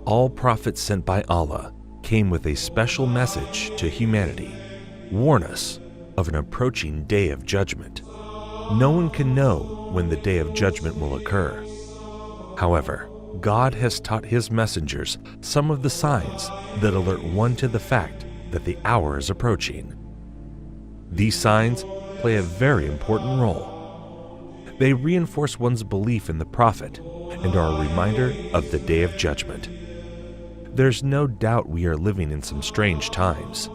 All prophets sent by Allah came with a special message to humanity. Warn us of an approaching day of judgment. No one can know when the day of judgment will occur. However, God has taught His messengers some of the signs that alert one to the fact that the hour is approaching. These signs play a very important role. They reinforce one's belief in the Prophet and are a reminder of the day of judgment. There's no doubt we are living in some strange times.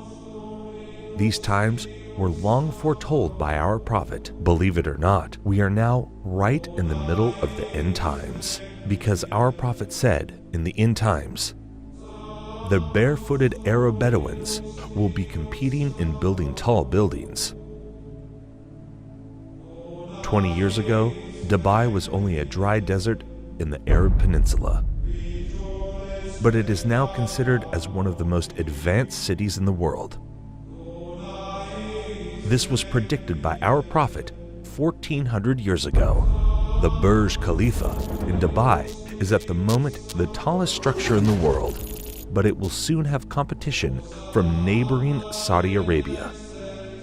These times were long foretold by our Prophet. Believe it or not, we are now right in the middle of the end times, because our Prophet said in the end times, the barefooted Arab Bedouins will be competing in building tall buildings. 20 years ago, Dubai was only a dry desert in the Arab Peninsula. But it is now considered as one of the most advanced cities in the world. This was predicted by our Prophet 1400 years ago. The Burj Khalifa in Dubai is at the moment the tallest structure in the world, but it will soon have competition from neighboring Saudi Arabia.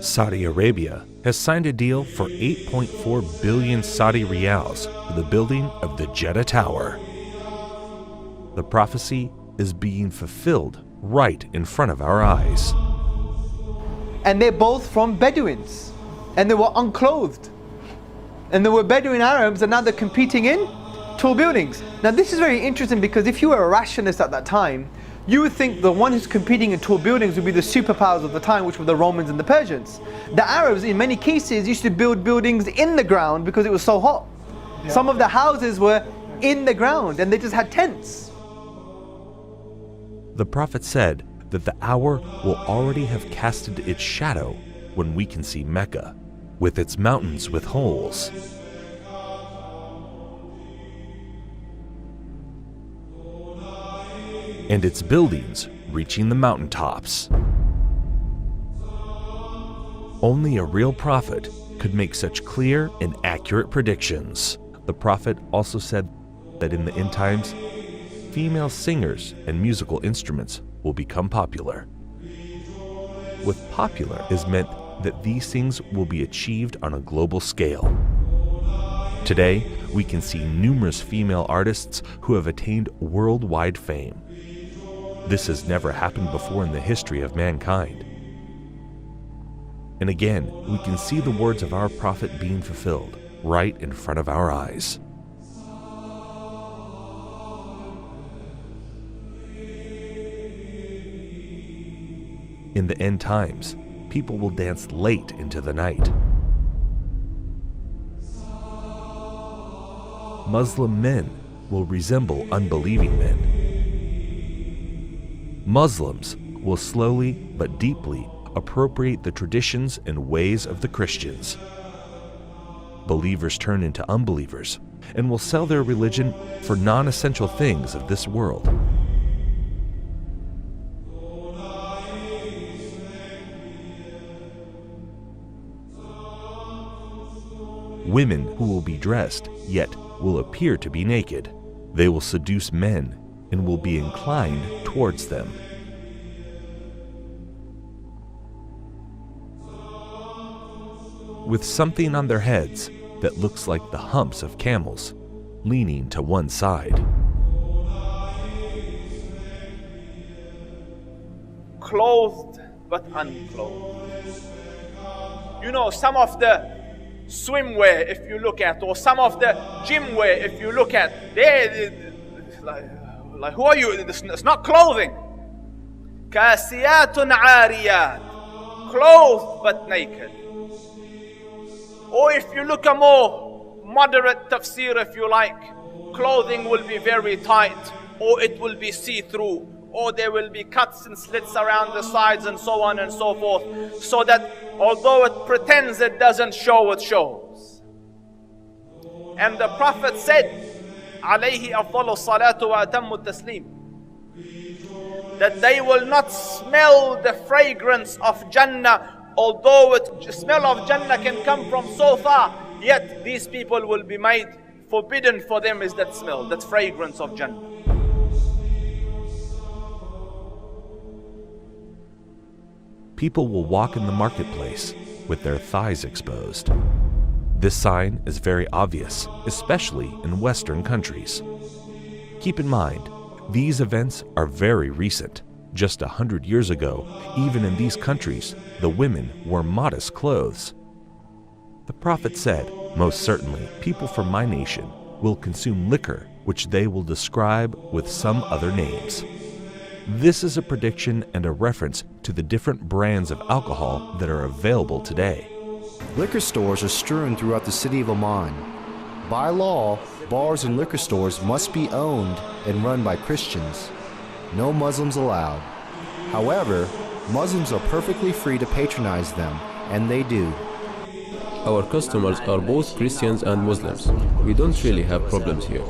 Saudi Arabia has signed a deal for 8.4 billion Saudi riyals for the building of the Jeddah Tower. The prophecy is being fulfilled right in front of our eyes. And they're both from Bedouins, and they were unclothed. And there were Bedouin Arabs, and now they're competing in tall buildings. Now this is very interesting, because if you were a rationalist at that time, you would think the one who's competing in tall buildings would be the superpowers of the time, which were the Romans and the Persians. The Arabs, in many cases, used to build buildings in the ground because it was so hot. Yeah. Some of the houses were in the ground, and they just had tents. The Prophet said that the hour will already have casted its shadow when we can see Mecca, with its mountains with holes. And its buildings reaching the mountaintops. Only a real prophet could make such clear and accurate predictions. The Prophet also said that in the end times, female singers and musical instruments will become popular. With popular is meant that these things will be achieved on a global scale. Today, we can see numerous female artists who have attained worldwide fame. This has never happened before in the history of mankind. And again, we can see the words of our Prophet being fulfilled right in front of our eyes. In the end times, people will dance late into the night. Muslim men will resemble unbelieving men. Muslims will slowly but deeply appropriate the traditions and ways of the Christians. Believers turn into unbelievers and will sell their religion for non-essential things of this world. Women who will be dressed, yet will appear to be naked. They will seduce men and will be inclined towards them. With something on their heads that looks like the humps of camels, leaning to one side. Clothed but unclothed. You know, some of the swimwear, if you look at, or some of the gym wear, if you look at, they like who are you? It's not clothing. Kasiyatun ariyat, clothed but naked. Or if you look a more moderate tafsir, if you like, clothing will be very tight, or it will be see-through, or there will be cuts and slits around the sides and so on and so forth, so that although it pretends it doesn't show, it shows. And the Prophet said, alayhi afdalu salatu wa atammu taslim, that they will not smell the fragrance of Jannah, although the smell of Jannah can come from so far, yet these people will be made forbidden for them is that smell, that fragrance of Jannah. people will walk in the marketplace with their thighs exposed. This sign is very obvious, especially in Western countries. Keep in mind, these events are very recent. Just 100 years ago, even in these countries, the women wore modest clothes. The Prophet said, "Most certainly, people from my nation will consume liquor which they will describe with some other names." This is a prediction and a reference to the different brands of alcohol that are available today. Liquor stores are strewn throughout the city of Amman. By law, bars and liquor stores must be owned and run by Christians. No Muslims allowed. However, Muslims are perfectly free to patronize them, and they do. Our customers are both Christians and Muslims. We don't really have problems here.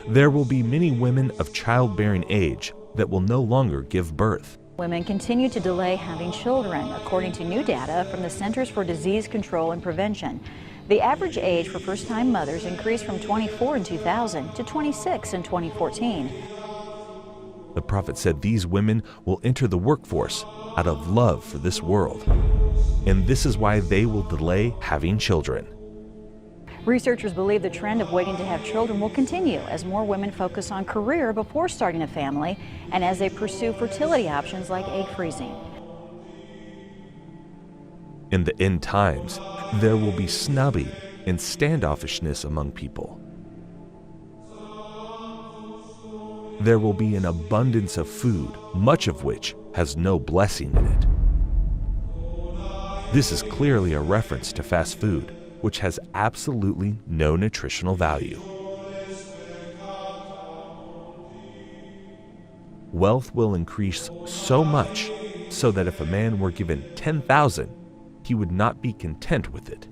There will be many women of childbearing age that will no longer give birth. Women continue to delay having children, according to new data from the Centers for Disease Control and Prevention. The average age for first-time mothers increased from 24 in 2000 to 26 in 2014. The Prophet said these women will enter the workforce out of love for this world, and this is why they will delay having children. Researchers believe the trend of waiting to have children will continue as more women focus on career before starting a family and as they pursue fertility options like egg freezing. In the end times, there will be snubbing and standoffishness among people. There will be an abundance of food, much of which has no blessing in it. This is clearly a reference to fast food, which has absolutely no nutritional value. Wealth will increase so much so that if a man were given 10,000, he would not be content with it.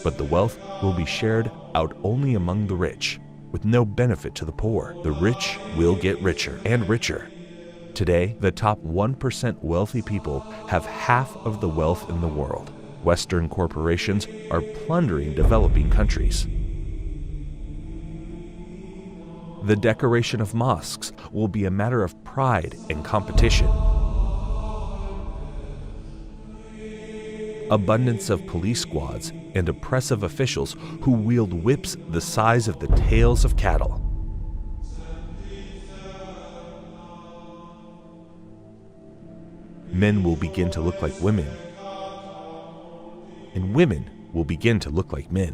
But the wealth will be shared out only among the rich, with no benefit to the poor. The rich will get richer and richer. Today, the top 1% wealthy people have half of the wealth in the world. Western corporations are plundering developing countries. The decoration of mosques will be a matter of pride and competition. Abundance of police squads and oppressive officials who wield whips the size of the tails of cattle. Men will begin to look like women, and women will begin to look like men.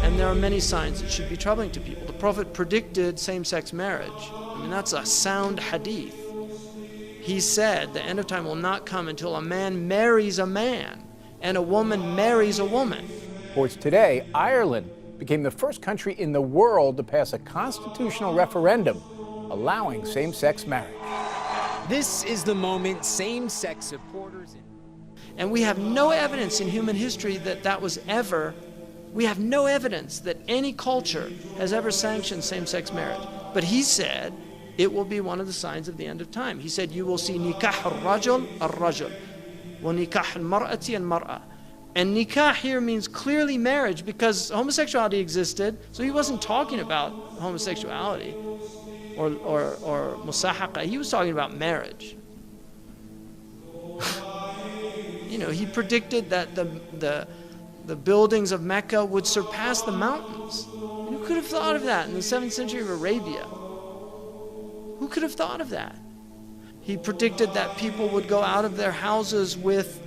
And there are many signs that should be troubling to people. The Prophet predicted same-sex marriage. I mean, that's a sound hadith. He said the end of time will not come until a man marries a man and a woman marries a woman. Sports today, Ireland became the first country in the world to pass a constitutional referendum allowing same-sex marriage. This is the moment same-sex supporters... And we have no evidence in human history that that was ever, we have no evidence that any culture has ever sanctioned same-sex marriage. But he said it will be one of the signs of the end of time. He said you will see nikah al-rajul al-rajul, wa nikah al-mar'ati al-mar'a. And nikah here means clearly marriage because homosexuality existed, so he wasn't talking about homosexuality or musahaqa. He was talking about marriage. You know, he predicted that the buildings of Mecca would surpass the mountains. And who could have thought of that in the 7th century of Arabia? Who could have thought of that? He predicted that people would go out of their houses with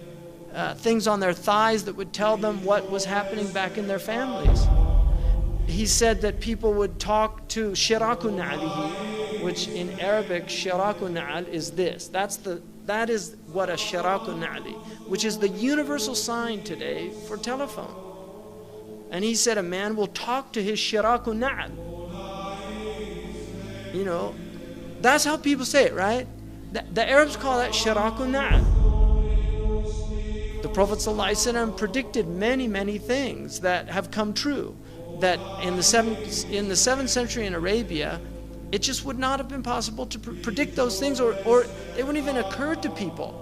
things on their thighs that would tell them what was happening back in their families. He said that people would talk to shiraku na'alihi, which in Arabic, shiraku na'al is this. That is what a shiraku na'ali, which is the universal sign today for telephone. And he said a man will talk to his shiraku na'al. You know, that's how people say it, right? The Arabs call that shiraku na'al. The Prophet ﷺ predicted many, many things that have come true. That in the 7th century in Arabia, it just would not have been possible to predict those things, or it wouldn't even occur to people.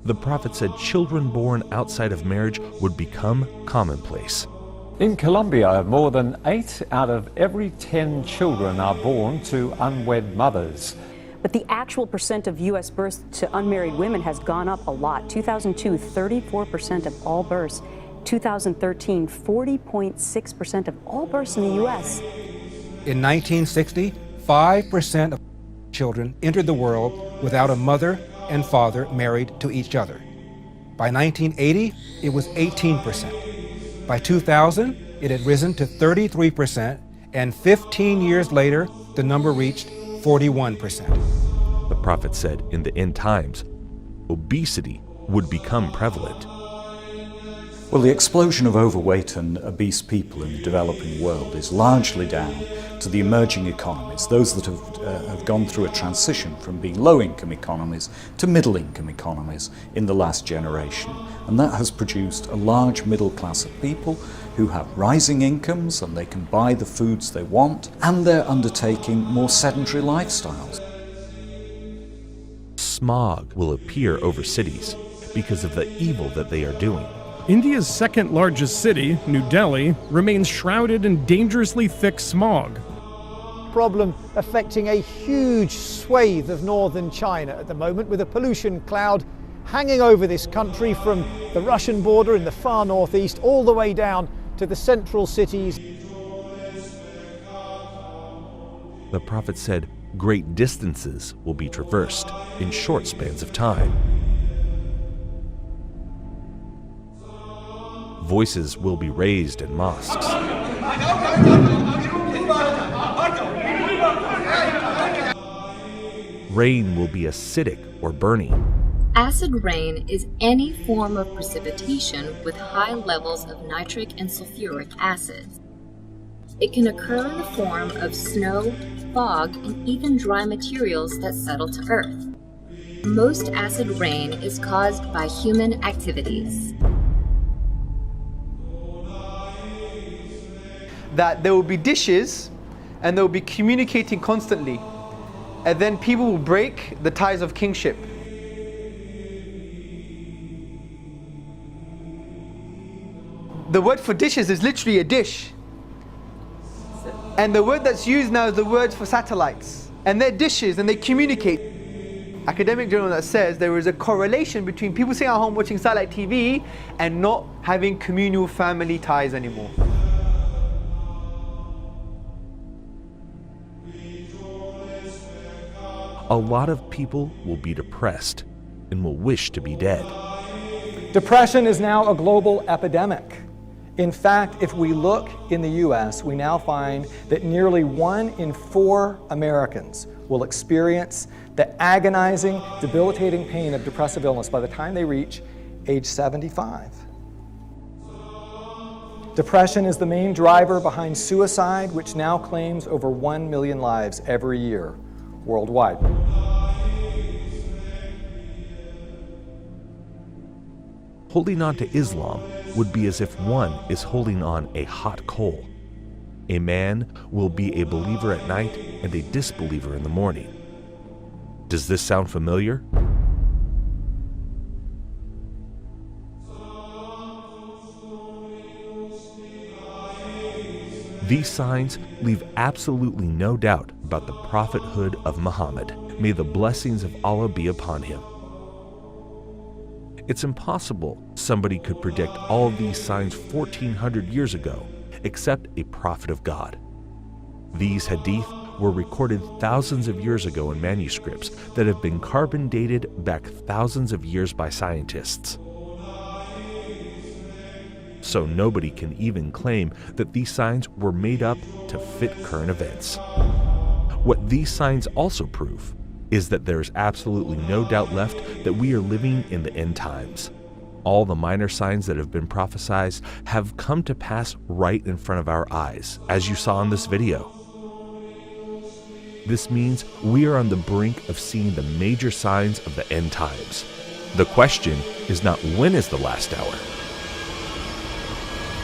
The Prophet said children born outside of marriage would become commonplace. In Colombia, more than 8 out of every 10 children are born to unwed mothers. But the actual percent of U.S. births to unmarried women has gone up a lot. 2002, 34% of all births. 2013, 40.6% of all births in the U.S. In 1960, 5% of children entered the world without a mother and father married to each other. By 1980, it was 18%. By 2000, it had risen to 33%, and 15 years later, the number reached 41%. The prophet said in the end times, obesity would become prevalent. Well, the explosion of overweight and obese people in the developing world is largely down to the emerging economies, those that have gone through a transition from being low-income economies to middle-income economies in the last generation. And that has produced a large middle class of people who have rising incomes and they can buy the foods they want, and they're undertaking more sedentary lifestyles. Smog will appear over cities because of the evil that they are doing. India's second largest city, New Delhi, remains shrouded in dangerously thick smog. Problem affecting a huge swathe of northern China at the moment, with a pollution cloud hanging over this country from the Russian border in the far northeast all the way down to the central cities. The prophet said great distances will be traversed in short spans of time. Voices will be raised in mosques. Rain will be acidic or burning. Acid rain is any form of precipitation with high levels of nitric and sulfuric acids. It can occur in the form of snow, fog, and even dry materials that settle to earth. Most acid rain is caused by human activities. That there will be dishes and they will be communicating constantly, and then people will break the ties of kingship. The word for dishes is literally a dish, and the word that's used now is the word for satellites, and they're dishes and they communicate. Academic journal that says there is a correlation between people sitting at home watching satellite TV and not having communal family ties anymore. A lot of people will be depressed and will wish to be dead. Depression is now a global epidemic. In fact, if we look in the US, we now find that nearly 1 in 4 Americans will experience the agonizing, debilitating pain of depressive illness by the time they reach age 75. Depression is the main driver behind suicide, which now claims over 1 million lives every year worldwide. Holding on to Islam would be as if one is holding on a hot coal. A man will be a believer at night and a disbeliever in the morning. Does this sound familiar? These signs leave absolutely no doubt about the prophethood of Muhammad. May the blessings of Allah be upon him. It's impossible somebody could predict all of these signs 1400 years ago, except a prophet of God. These hadith were recorded thousands of years ago in manuscripts that have been carbon dated back thousands of years by scientists. So nobody can even claim that these signs were made up to fit current events. What these signs also prove is that there is absolutely no doubt left that we are living in the end times. All the minor signs that have been prophesied have come to pass right in front of our eyes, as you saw in this video. This means we are on the brink of seeing the major signs of the end times. The question is not when is the last hour.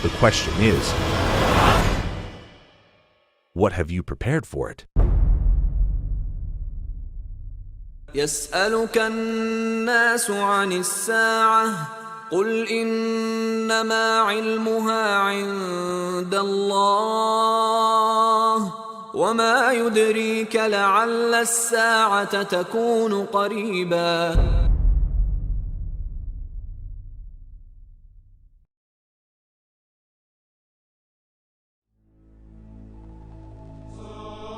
The question is, what have you prepared for it? يسألك الناس عن الساعة قل إنما علمها عند الله وما يدريك لعل الساعة تكون قريبا.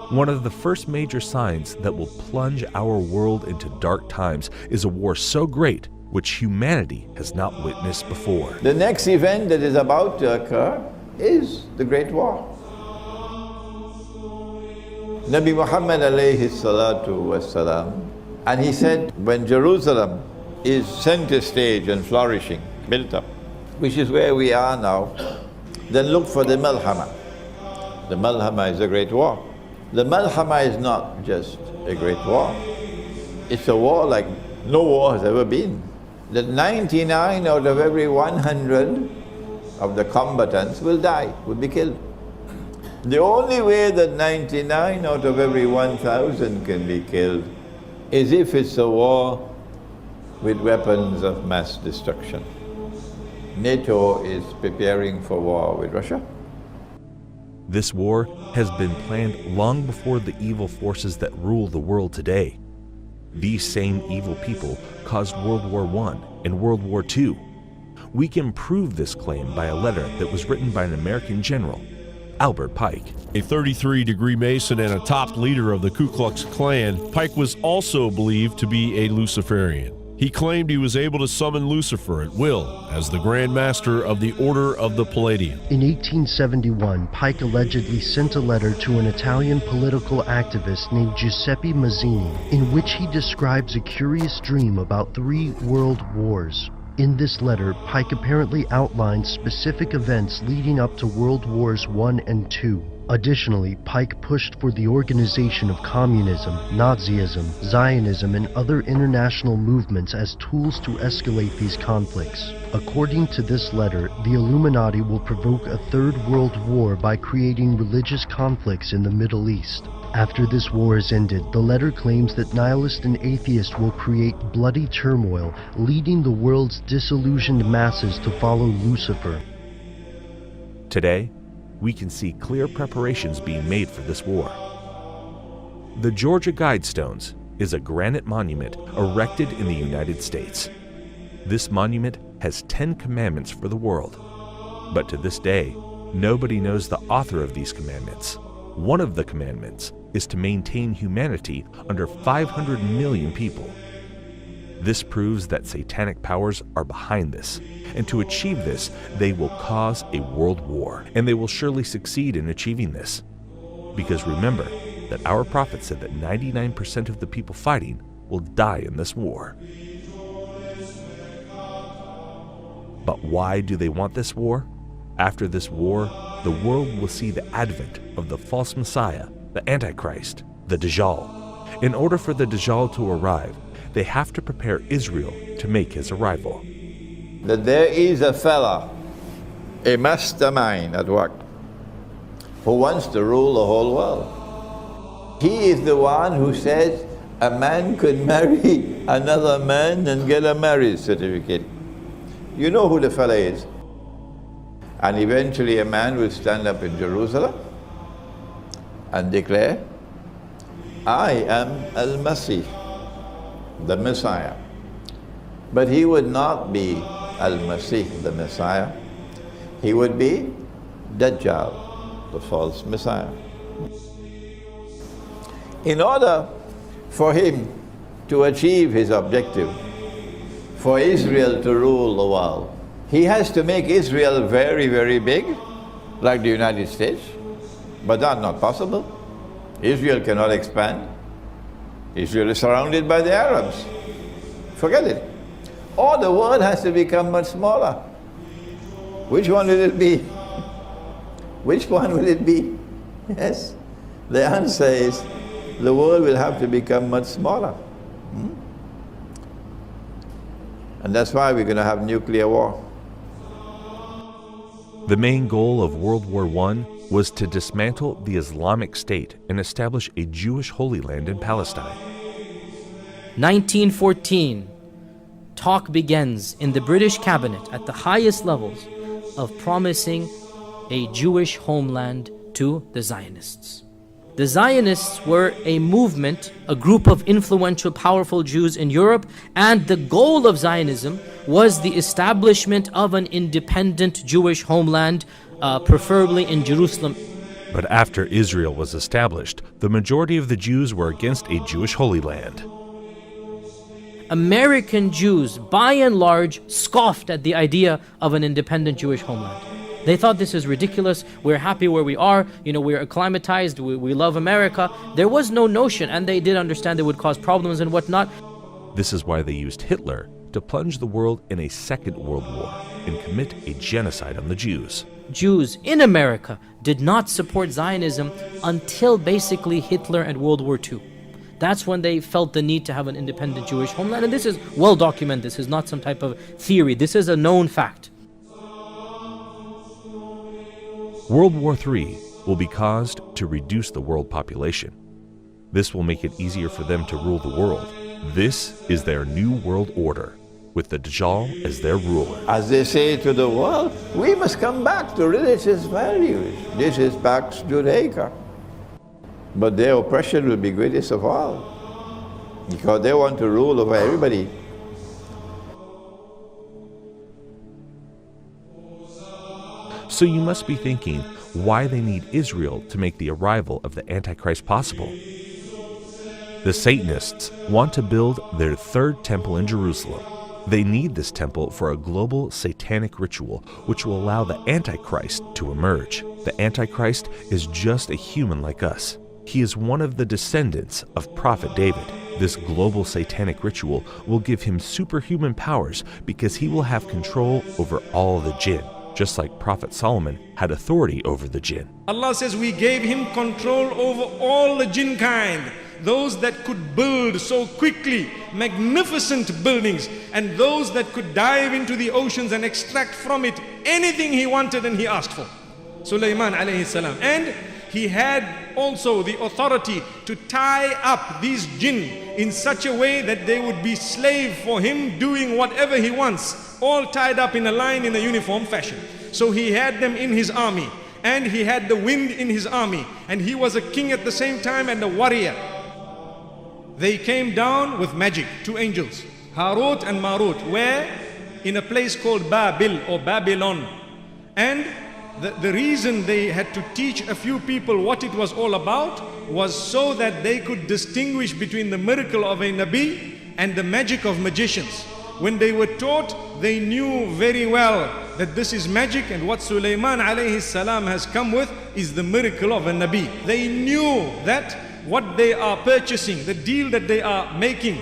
One of the first major signs that will plunge our world into dark times is a war so great which humanity has not witnessed before. The next event that is about to occur is the Great War. Nabi Muhammad alayhi salatu wassalam, and he said, when Jerusalem is center stage and flourishing, built up, which is where we are now, then look for the Malhama. The Malhama is a great war. The Malhama is not just a great war. It's a war like no war has ever been. That 99 out of every 100 of the combatants will die, will be killed. The only way that 99 out of every 1,000 can be killed is if it's a war with weapons of mass destruction. NATO is preparing for war with Russia. This war has been planned long before the evil forces that rule the world today. These same evil people caused World War I and World War II. We can prove this claim by a letter that was written by an American general, Albert Pike. A 33-degree Mason and a top leader of the Ku Klux Klan, Pike was also believed to be a Luciferian. He claimed he was able to summon Lucifer at will as the Grand Master of the Order of the Palladium. In 1871, Pike allegedly sent a letter to an Italian political activist named Giuseppe Mazzini, in which he describes a curious dream about 3 world wars. In this letter, Pike apparently outlines specific events leading up to World Wars I and II. Additionally, Pike pushed for the organization of communism, Nazism, Zionism, and other international movements as tools to escalate these conflicts. According to this letter, the Illuminati will provoke a 3rd World War by creating religious conflicts in the Middle East. After this war is ended, the letter claims that nihilists and atheists will create bloody turmoil, leading the world's disillusioned masses to follow Lucifer. Today, we can see clear preparations being made for this war. The Georgia Guidestones is a granite monument erected in the United States. This monument has 10 commandments for the world, but to this day, nobody knows the author of these commandments. One of the commandments is to maintain humanity under 500 million people. This proves that satanic powers are behind this, and to achieve this, they will cause a world war, and they will surely succeed in achieving this. Because remember that our prophet said that 99% of the people fighting will die in this war. But why do they want this war? After this war, the world will see the advent of the false Messiah, the Antichrist, the Dajjal. In order for the Dajjal to arrive, they have to prepare Israel to make his arrival. That there is a fella, a mastermind at work, who wants to rule the whole world. He is the one who says a man could marry another man and get a marriage certificate. You know who the fella is. And eventually a man will stand up in Jerusalem and declare, I am Al-Masih, the Messiah. But he would not be Al-Masih, the Messiah. He would be Dajjal, the false Messiah. In order for him to achieve his objective, for Israel to rule the world, he has to make Israel very, very big, like the United States. But that's not possible. Israel cannot expand. Israel is surrounded by the Arabs. Forget it. Or the world has to become much smaller. Which one will it be? Which one will it be? Yes. The answer is the world will have to become much smaller. And that's why we're going to have nuclear war. The main goal of World War I was to dismantle the Islamic State and establish a Jewish Holy Land in Palestine. 1914. talk begins in the British cabinet at the highest levels of promising a Jewish homeland to the Zionists. The Zionists were a movement, a group of influential, powerful Jews in Europe, and the goal of Zionism was the establishment of an independent Jewish homeland, preferably in Jerusalem. But after Israel was established, the majority of the Jews were against a Jewish Holy Land. American Jews, by and large, scoffed at the idea of an independent Jewish homeland. They thought this is ridiculous, we're happy where we are, we're acclimatized, we love America. There was no notion, and they did understand it would cause problems and whatnot. This is why they used Hitler to plunge the world in a second world war and commit a genocide on the Jews. Jews in America did not support Zionism until basically Hitler and World War II. That's when they felt the need to have an independent Jewish homeland, and this is well documented. This is not some type of theory. This is a known fact. World War III will be caused to reduce the world population. This will make it easier for them to rule the world. This is their new world order, with the Dajjal as their ruler. As they say to the world, we must come back to religious values. This is Pax Judaica. But their oppression will be greatest of all, because they want to rule over everybody. So you must be thinking why they need Israel to make the arrival of the Antichrist possible. The Satanists want to build their third temple in Jerusalem. They need this temple for a global satanic ritual which will allow the Antichrist to emerge. The Antichrist is just a human like us. He is one of the descendants of Prophet David. This global satanic ritual will give him superhuman powers because he will have control over all the jinn, just like Prophet Solomon had authority over the jinn. Allah says we gave him control over all the jinn kind, those that could build so quickly magnificent buildings, and those that could dive into the oceans and extract from it anything he wanted and he asked for. Sulaiman alayhi salam. And he had also the authority to tie up these jinn in such a way that they would be slave for him, doing whatever he wants, all tied up in a line in a uniform fashion. So he had them in his army, and he had the wind in his army, and he was a king at the same time and a warrior. They came down with magic, two angels, Harut and Marut, where in a place called Babil or Babylon. And the reason they had to teach a few people what it was all about was so that they could distinguish between the miracle of a Nabi and the magic of magicians. When they were taught, they knew very well that this is magic, and what Sulaiman alayhi salam has come with is the miracle of a Nabi. They knew that what they are purchasing, the deal that they are making,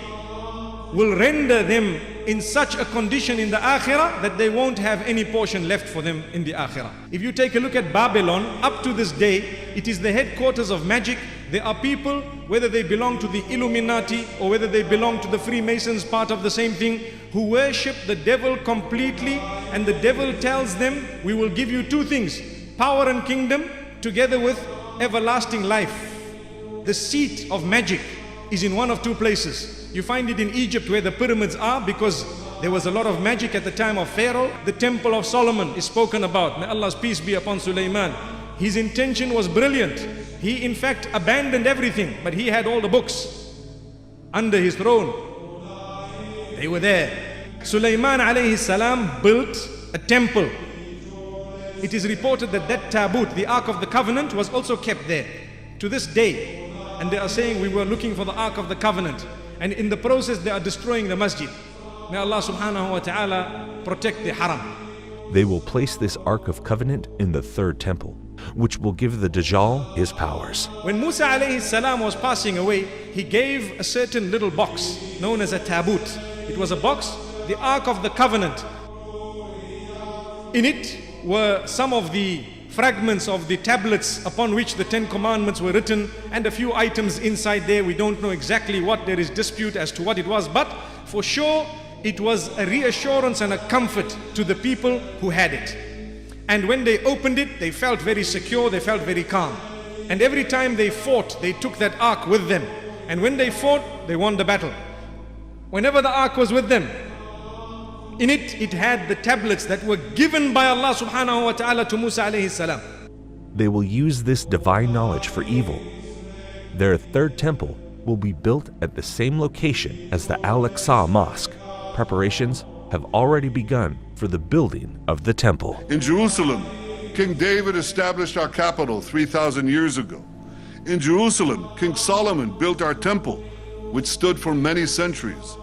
will render them in such a condition in the Akhirah that they won't have any portion left for them in the Akhirah. If you take a look at Babylon, up to this day, it is the headquarters of magic. There are people, whether they belong to the Illuminati or whether they belong to the Freemasons, part of the same thing, who worship the devil completely, and the devil tells them, we will give you two things, power and kingdom together with everlasting life. The seat of magic is in one of two places. You find it in Egypt where the pyramids are, because there was a lot of magic at the time of Pharaoh. The temple of Solomon is spoken about. May Allah's peace be upon Sulaiman. His intention was brilliant. He in fact abandoned everything, but he had all the books under his throne. They were there. Sulaiman alayhi salam built a temple. It is reported that that tabut, the Ark of the Covenant, was also kept there to this day. And they are saying we were looking for the Ark of the Covenant, and in the process they are destroying the masjid. May Allah subhanahu wa ta'ala protect the haram. They will place this Ark of Covenant in the third temple, which will give the Dajjal his powers. When Musa alayhi salam was passing away, he gave a certain little box known as a tabut. It was a box, the Ark of the Covenant. In it were some of the fragments of the tablets upon which the 10 commandments were written, and a few items inside there. We don't know exactly what, there is dispute as to what it was, but for sure it was a reassurance and a comfort to the people who had it. And when they opened it, they felt very secure, they felt very calm. And every time they fought, they took that ark with them. And when they fought, they won the battle. Whenever the ark was with them, In it had the tablets that were given by Allah subhanahu wa ta'ala to Musa alayhi salam. They will use this divine knowledge for evil. Their third temple will be built at the same location as the Al-Aqsa Mosque. Preparations have already begun for the building of the temple. In Jerusalem, King David established our capital 3,000 years ago. In Jerusalem, King Solomon built our temple, which stood for many centuries.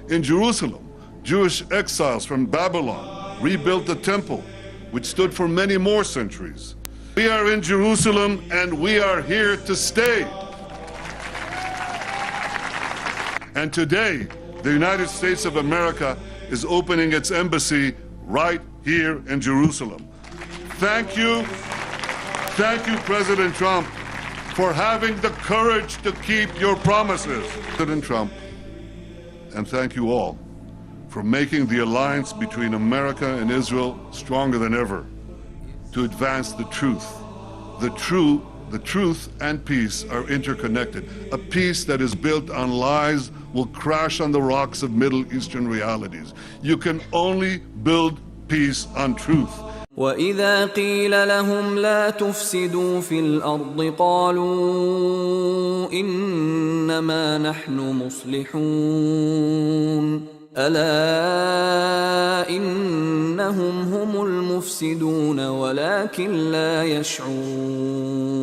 In Jerusalem, Jewish exiles from Babylon rebuilt the temple, which stood for many more centuries. We are in Jerusalem and we are here to stay. And today, the United States of America is opening its embassy right here in Jerusalem. Thank you, President Trump, for having the courage to keep your promises. President Trump, and thank you all for making the alliance between America and Israel stronger than ever to advance the truth. The truth and peace are interconnected. A peace that is built on lies will crash on the rocks of Middle Eastern realities. You can only build peace on truth. وإذا قيل لهم لا تفسدوا في الأرض قالوا إنما نحن مصلحون ألا إنهم هم المفسدون ولكن لا يشعرون.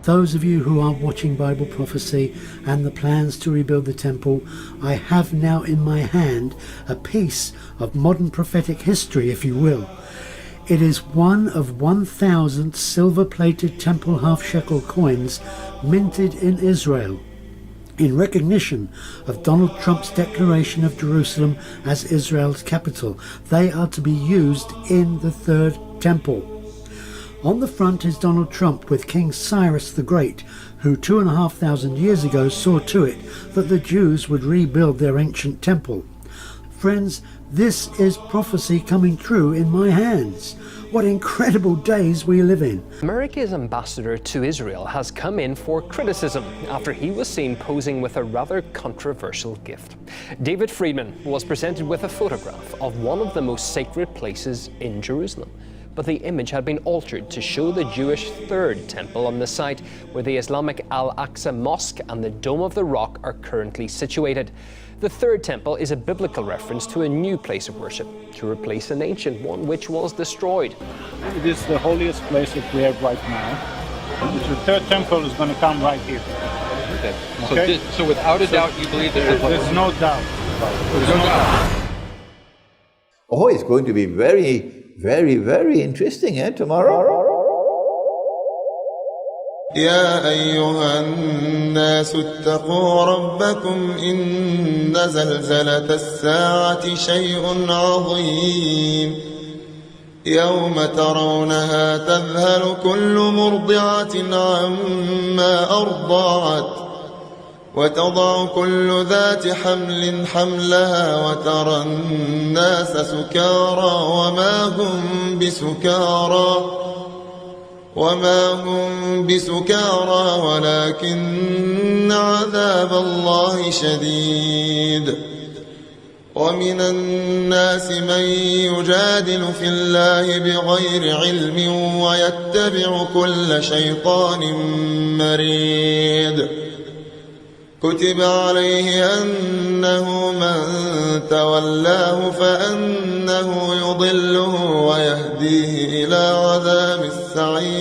Those of you who are watching Bible prophecy and the plans to rebuild the temple, I have now in my hand a piece of modern prophetic history, if you will. It is one of 1,000 silver-plated temple half-shekel coins minted in Israel in recognition of Donald Trump's declaration of Jerusalem as Israel's capital. They are to be used in the third temple. On the front is Donald Trump with King Cyrus the Great, who 2,500 years ago saw to it that the Jews would rebuild their ancient temple. Friends, this is prophecy coming true in my hands. What incredible days we live in. America's ambassador to Israel has come in for criticism after he was seen posing with a rather controversial gift. David Friedman was presented with a photograph of one of the most sacred places in Jerusalem. But the image had been altered to show the Jewish third temple on the site where the Islamic Al-Aqsa Mosque and the Dome of the Rock are currently situated. The third temple is a biblical reference to a new place of worship, to replace an ancient one which was destroyed. It is the holiest place that we have right now. The third temple is going to come right here. Okay. So without a doubt, you believe there's no doubt. There's no doubt. Oh, it's going to be very, very interesting tomorrow. يا أيها الناس اتقوا ربكم إن زلزلة الساعة شيء عظيم يوم ترونها تذهل كل مرضعة عما أرضعت وتضع كل ذات حمل حملها وترى الناس سكارى وما هم بسكارى ولكن عذاب الله شديد ومن الناس من يجادل في الله بغير علم ويتبع كل شيطان مريد كتب عليه أنه من تولاه فأنه يضله ويهديه إلى عذاب السعير